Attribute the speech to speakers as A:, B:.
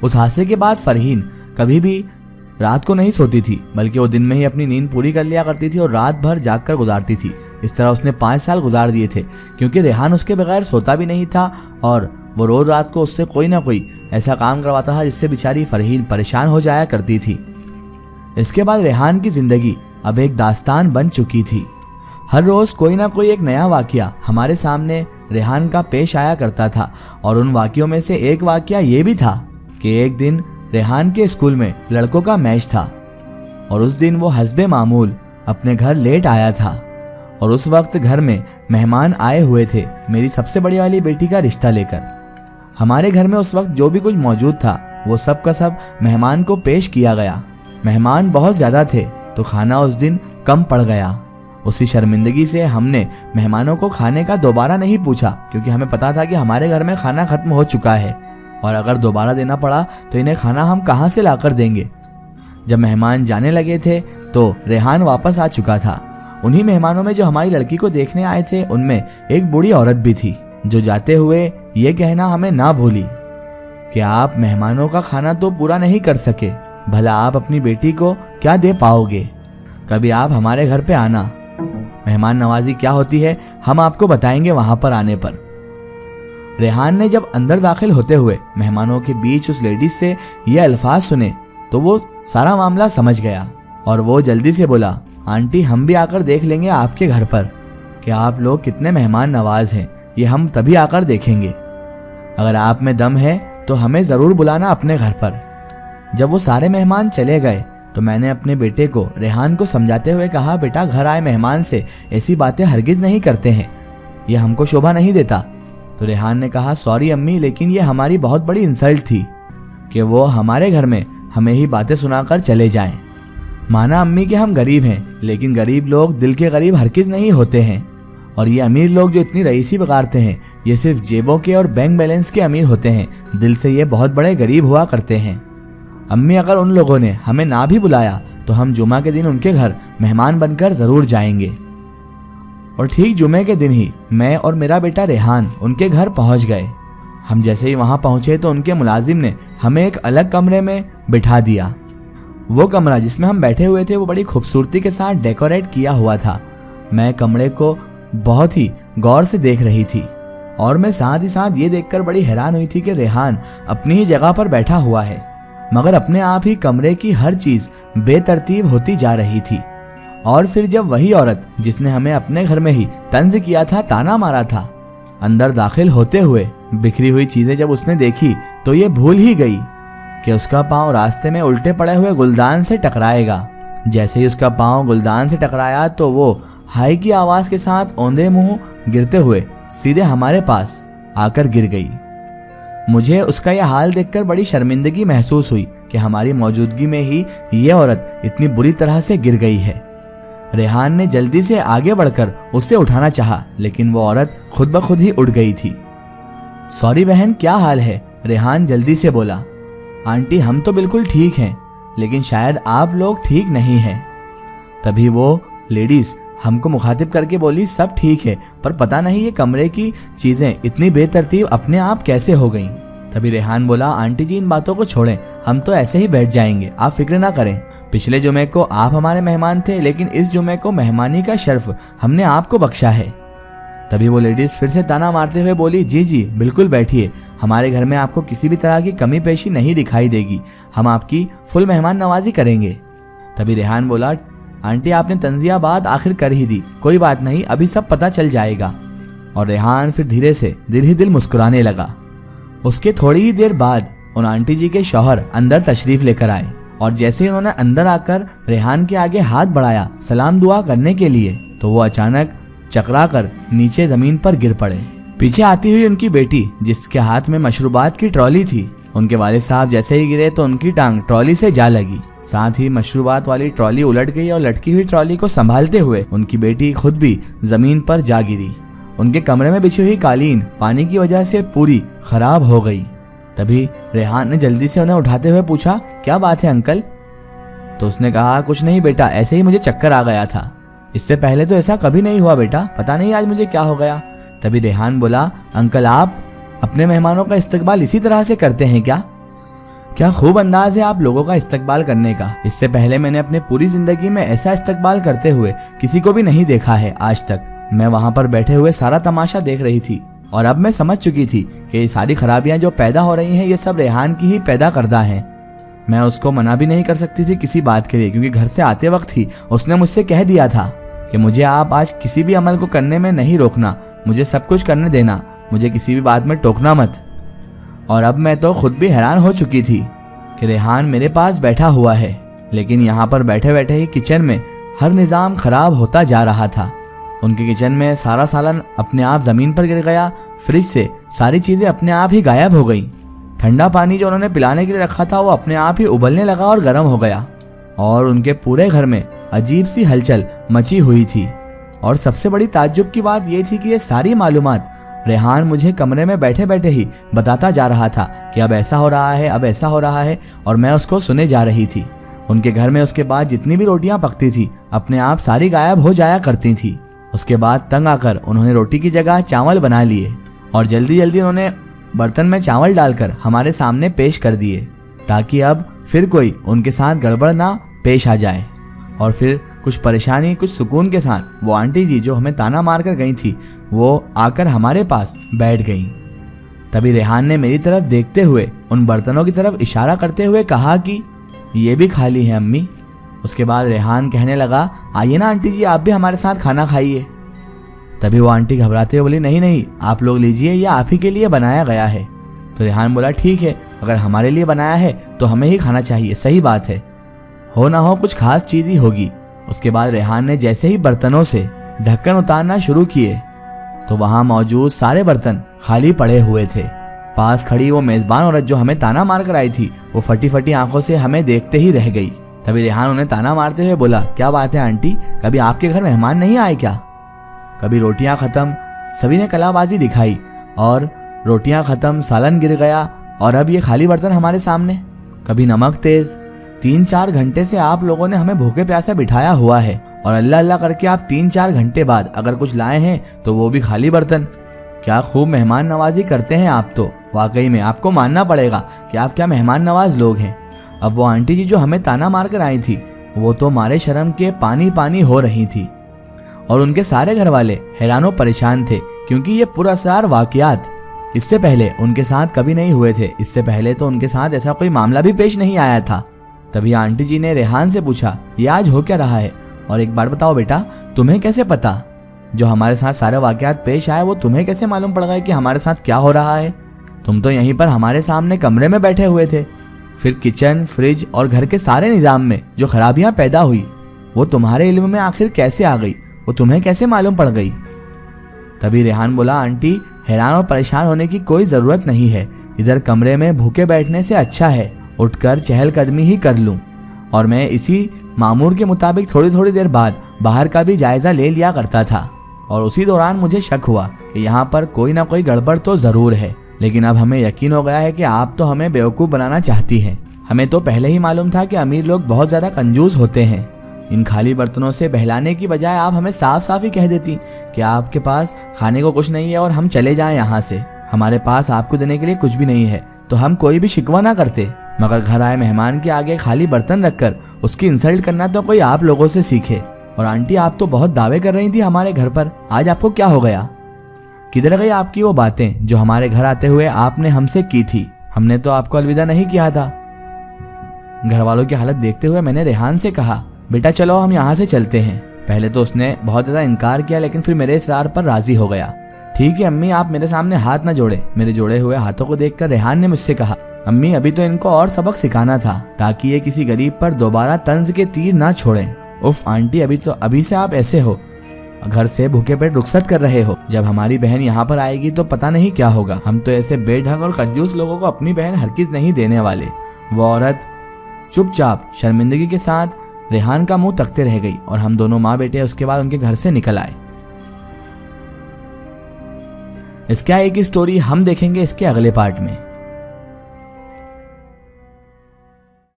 A: उस हादसे के बाद फरहीन कभी भी रात को नहीं सोती थी, बल्कि वो दिन में ही अपनी नींद पूरी कर लिया करती थी और रात भर जाग कर गुजारती थी। इस तरह उसने 5 साल गुजार दिए थे, क्योंकि रेहान उसके बगैर सोता भी नहीं था और वो रोज रात को उससे कोई ना कोई ऐसा काम करवाता था जिससे बेचारी फरहीन परेशान हो जाया करती थी। इसके बाद रेहान की जिंदगी अब एक दास्तान बन चुकी थी। हर रोज कोई ना कोई एक नया वाकया हमारे सामने रेहान का पेश आया करता था, और उन वाकयों में से एक वाकया ये भी था कि एक दिन रेहान के स्कूल में लड़कों का मैच था और उस दिन वो हस्बे मामूल अपने घर लेट आया था और उस वक्त घर में मेहमान आए हुए थे मेरी सबसे बड़ी वाली बेटी का रिश्ता लेकर। हमारे घर में उस वक्त जो भी कुछ मौजूद था वो सब का सब मेहमान को पेश किया गया। मेहमान बहुत ज्यादा थे तो खाना उस दिन कम पड़ गया। उसी शर्मिंदगी से हमने मेहमानों को खाने का दोबारा नहीं पूछा, क्योंकि हमें पता था कि हमारे घर में खाना खत्म हो चुका है और अगर दोबारा देना पड़ा तो इन्हें खाना हम कहां से लाकर देंगे। जब मेहमान जाने लगे थे तो रेहान वापस आ चुका था। उन्हीं मेहमानों में जो हमारी लड़की को देखने आए थे उनमें एक बूढ़ी औरत भी थी, जो जाते हुए ये कहना हमें ना भूली कि आप मेहमानों का खाना तो पूरा नहीं कर सके, भला आप अपनी बेटी को क्या दे पाओगे। कभी आप हमारे घर पे आना, मेहमान नवाजी क्या होती है हम आपको बताएंगे वहां पर आने पर। रेहान ने जब अंदर दाखिल होते हुए मेहमानों के बीच उस लेडीज से ये अल्फाज सुने तो वो सारा मामला समझ गया और वो जल्दी से बोला, आंटी हम भी आकर देख लेंगे आपके घर पर कि आप लोग कितने मेहमान नवाज हैं, ये हम तभी आकर देखेंगे। अगर आप में दम है तो हमें जरूर बुलाना अपने घर पर। जब वो सारे मेहमान चले गए तो मैंने अपने बेटे को रेहान को समझाते हुए कहा, बेटा घर आए मेहमान से ऐसी बातें हरगिज नहीं करते हैं, ये हमको शोभा नहीं देता। तो रेहान ने कहा, सॉरी अम्मी, लेकिन ये हमारी बहुत बड़ी इंसल्ट थी कि वो हमारे घर में हमें ही बातें सुनाकर चले जाएं। माना अम्मी कि हम गरीब हैं, लेकिन गरीब लोग दिल के गरीब हरगिज नहीं होते हैं, और ये अमीर लोग जो इतनी रईसी बगाड़ते हैं ये सिर्फ जेबों के और बैंक बैलेंस के अमीर होते हैं, दिल से ये बहुत बड़े गरीब हुआ करते हैं। अम्मी अगर उन लोगों ने हमें ना भी बुलाया तो हम जुमा के दिन उनके घर मेहमान बनकर जरूर जाएंगे। और ठीक जुमे के दिन ही मैं और मेरा बेटा रेहान उनके घर पहुंच गए। हम जैसे ही वहां पहुंचे तो उनके मुलाजिम ने हमें एक अलग कमरे में बिठा दिया। वो कमरा जिसमें हम बैठे हुए थे वो बड़ी खूबसूरती के साथ डेकोरेट किया हुआ था। मैं कमरे को बहुत ही गौर से देख रही थी और मैं साथ ही साथ ये देखकर बड़ी हैरान हुई थी कि रेहान अपनी ही जगह पर बैठा हुआ है, मगर अपने आप ही कमरे की हर चीज बेतरतीब होती जा रही थी। और फिर जब वही औरत जिसने हमें अपने घर में ही तंज किया था, ताना मारा था, अंदर दाखिल होते हुए बिखरी हुई चीजें जब उसने देखी तो ये भूल ही गई कि उसका पांव रास्ते में उल्टे पड़े हुए गुलदान से टकराएगा। जैसे ही उसका पांव गुलदान से टकराया तो वो हाय की आवाज के साथ औंधे मुंह गिरते हुए सीधे हमारे पास आकर गिर गई। मुझे उसका यह हाल देखकर बड़ी शर्मिंदगी महसूस हुई कि हमारी मौजूदगी में ही ये औरत इतनी बुरी तरह से गिर गई है। रेहान ने जल्दी से आगे बढ़कर उसे उठाना चाहा, लेकिन वो औरत खुद ब खुद ही उठ गई थी। सॉरी बहन, क्या हाल है? रेहान जल्दी से बोला। आंटी हम तो बिल्कुल ठीक हैं, लेकिन शायद आप लोग ठीक नहीं हैं। तभी वो लेडीज हमको मुखातिब करके बोली, सब ठीक है, पर पता नहीं ये कमरे की चीजें इतनी बेतरतीब अपने आप कैसे हो गईं। तभी रेहान बोला, आंटी जी इन बातों को छोड़ें, हम तो ऐसे ही बैठ जाएंगे, आप फिक्र ना करें। पिछले जुमे को आप हमारे मेहमान थे, लेकिन इस जुमे को मेहमानी का शर्फ हमने आपको बख्शा है। तभी वो लेडीज फिर से ताना मारते हुए बोली, जी जी बिल्कुल बैठिए, हमारे घर में आपको किसी भी तरह की कमी पेशी नहीं दिखाई देगी, हम आपकी फुल मेहमान नवाजी करेंगे। तभी रेहान बोला, आंटी आपने तंजिया बात आखिर कर ही दी, कोई बात नहीं, अभी सब पता चल जाएगा। और रेहान फिर धीरे से दिल ही दिल मुस्कुराने लगा। उसके थोड़ी ही देर बाद उन आंटी जी के शौहर अंदर तशरीफ लेकर आए और जैसे ही उन्होंने अंदर आकर रेहान के आगे हाथ बढ़ाया सलाम दुआ करने के लिए तो वो अचानक चकरा कर नीचे जमीन पर गिर पड़े। पीछे आती हुई उनकी बेटी जिसके हाथ में मशरूबात की ट्रॉली थी, उनके वालिद साहब जैसे ही गिरे तो उनकी टांग ट्रॉली से जा लगी, साथ ही मशरूबात वाली ट्रॉली उलट गई और लटकी हुई ट्रॉली को संभालते हुए उनकी बेटी खुद भी जमीन पर जा गिरी। उनके कमरे में बिछी हुई कालीन पानी की वजह से पूरी खराब हो गई। तभी रेहान ने जल्दी से उन्हें उठाते हुए पूछा, क्या बात है अंकल? तो उसने कहा, कुछ नहीं बेटा, ऐसे ही मुझे चक्कर आ गया था, इससे पहले तो ऐसा कभी नहीं हुआ बेटा, पता नहीं आज मुझे क्या हो गया। तभी रेहान बोला, अंकल आप अपने मेहमानों का इस्तकबाल इसी तरह से करते हैं क्या? क्या खूब अंदाज है आप लोगों का इस्तकबाल करने का। इससे पहले मैंने अपने पूरी जिंदगी में ऐसा इस्तकबाल करते हुए किसी को भी नहीं देखा है आज तक। मैं वहाँ पर बैठे हुए सारा तमाशा देख रही थी और अब मैं समझ चुकी थी कि ये सारी खराबियां जो पैदा हो रही हैं ये सब रेहान की ही पैदा करदा हैं। मैं उसको मना भी नहीं कर सकती थी किसी बात के लिए, क्योंकि घर से आते वक्त ही उसने मुझसे कह दिया था कि मुझे आप आज किसी भी अमल को करने में नहीं रोकना, मुझे सब कुछ करने देना, मुझे किसी भी बात में टोकना मत। और अब मैं तो खुद भी हैरान हो चुकी थी कि रेहान मेरे पास बैठा हुआ है, लेकिन यहाँ पर बैठे बैठे ही किचन में हर निज़ाम खराब होता जा रहा था। उनके किचन में सारा सालन अपने आप ज़मीन पर गिर गया, फ्रिज से सारी चीज़ें अपने आप ही गायब हो गई, ठंडा पानी जो उन्होंने पिलाने के लिए रखा था वो अपने आप ही उबलने लगा और गर्म हो गया, और उनके पूरे घर में अजीब सी हलचल मची हुई थी। और सबसे बड़ी ताज्जुब की बात यह थी कि ये सारी मालूमात रेहान मुझे कमरे में बैठे बैठे ही बताता जा रहा था कि अब ऐसा हो रहा है, अब ऐसा हो रहा है, और मैं उसको सुने जा रही थी। उनके घर में उसके बाद जितनी भी रोटियां पकती थी अपने आप सारी गायब हो जाया करती थी। उसके बाद तंग आकर उन्होंने रोटी की जगह चावल बना लिए और जल्दी जल्दी उन्होंने बर्तन में चावल डालकर हमारे सामने पेश कर दिए, ताकि अब फिर कोई उनके साथ गड़बड़ ना पेश आ जाए। और फिर कुछ परेशानी कुछ सुकून के साथ वो आंटी जी जो हमें ताना मार कर गई थी वो आकर हमारे पास बैठ गई। तभी रेहान ने मेरी तरफ देखते हुए उन बर्तनों की तरफ इशारा करते हुए कहा कि ये भी खाली है अम्मी। उसके बाद रेहान कहने लगा, आइए ना आंटी जी, आप भी हमारे साथ खाना खाइए। तभी वो आंटी घबराते हुए बोली, नहीं नहीं, आप लोग लीजिए, ये आप ही के लिए बनाया गया है। तो रेहान बोला, ठीक है, अगर हमारे लिए बनाया है तो हमें ही खाना चाहिए, सही बात है, हो ना हो कुछ खास चीज ही होगी। उसके बाद रेहान ने जैसे ही बर्तनों से ढक्कन उतारना शुरू किए तो वहां मौजूद सारे बर्तन खाली पड़े हुए थे। पास खड़ी वो मेजबान औरत जो हमें ताना मार कर आई थी वो फटी फटी आंखों से हमें देखते ही रह गई। तभी रेहान उन्हें ताना मारते हुए बोला, क्या बात है आंटी, कभी आपके घर मेहमान नहीं आए क्या? कभी रोटियां खत्म, सभी ने कलाबाजी दिखाई और रोटियां खत्म, सालन गिर गया और अब ये खाली बर्तन हमारे सामने। कभी नमक तेज, 3-4 घंटे से आप लोगों ने हमें भूखे प्यासे बिठाया हुआ है और अल्लाह अल्लाह करके आप 3-4 घंटे बाद अगर कुछ लाए हैं तो वो भी खाली बर्तन। क्या खूब मेहमान नवाजी करते हैं आप तो, वाकई में आपको मानना पड़ेगा कि आप क्या मेहमान नवाज लोग हैं। अब वो आंटी जी जो हमें ताना मार कर आई थी वो तो मारे शर्म के पानी पानी हो रही थी और उनके सारे घर वाले हैरानो परेशान थे, क्योंकि ये पुरअसरार वाकयात इससे पहले उनके साथ कभी नहीं हुए थे। इससे पहले तो उनके साथ ऐसा कोई मामला भी पेश नहीं आया था। तभी आंटी जी ने रेहान से पूछा, ये आज हो क्या रहा है, और एक बार बताओ बेटा, तुम्हें कैसे पता जो हमारे साथ सारे वाकयात पेश आए वो तुम्हें कैसे मालूम पड़ गए कि हमारे साथ क्या हो रहा है? तुम तो यहीं पर हमारे सामने कमरे में बैठे हुए थे। फिर किचन, फ्रिज और घर के सारे निजाम में जो खराबियां पैदा हुई वो तुम्हारे इल्म में आखिर कैसे आ गई, वो तुम्हें कैसे मालूम पड़ गई? तभी रेहान बोला, आंटी हैरान और परेशान होने की कोई जरूरत नहीं है, इधर कमरे में भूखे बैठने से अच्छा है उठकर चहलकदमी ही कर लूं। और मैं इसी मामूर के मुताबिक थोड़ी थोड़ी देर बाद बाहर का भी जायजा ले लिया करता था और उसी दौरान मुझे शक हुआ कि यहाँ पर कोई ना कोई गड़बड़ तो जरूर है। लेकिन अब हमें यकीन हो गया है कि आप तो हमें बेवकूफ़ बनाना चाहती हैं। हमें तो पहले ही मालूम था कि अमीर लोग बहुत ज़्यादा कंजूस होते हैं। इन खाली बर्तनों से बहलाने की बजाय आप हमें साफ साफ ही कह देती कि आपके पास खाने को कुछ नहीं है और हम चले जाएं यहाँ से, हमारे पास आपको देने के लिए कुछ भी नहीं है, तो हम कोई भी शिकवा ना करते। मगर घर आए मेहमान के आगे खाली बर्तन रखकर उसकी इंसल्ट करना तो कोई आप लोगों से सीखे। और आंटी आप तो बहुत दावे कर रही थी हमारे घर पर, आज आपको क्या हो गया? किधर गई आपकी वो बातें जो हमारे घर आते हुए आपने हमसे की थी? हमने तो आपको अलविदा नहीं किया था। घर वालों की हालत देखते हुए मैंने रेहान से कहा, बेटा चलो हम यहाँ से चलते हैं। पहले तो उसने बहुत ज्यादा इनकार किया, लेकिन फिर मेरे इसरार पर राजी हो गया। ठीक है अम्मी, आप मेरे सामने हाथ न जोड़े। मेरे जोड़े हुए हाथों को देखकर रेहान ने मुझसे कहा, अम्मी अभी तो इनको और सबक सिखाना था ताकि ये किसी गरीब पर दोबारा तंज के तीर ना छोड़ें। उफ आंटी, अभी से आप ऐसे हो, घर से भूखे पेट रुखसत कर रहे हो। जब हमारी बहन यहाँ पर आएगी तो पता नहीं क्या होगा। हम तो ऐसे बेढंग और कंजूस लोगों को अपनी बहन हरगिज नहीं देने वाले। वो औरत चुपचाप शर्मिंदगी के साथ रेहान का मुंह तकते रह गई और हम दोनों माँ बेटे उसके बाद उनके घर से निकल आए। इसका एक स्टोरी हम देखेंगे इसके अगले पार्ट में।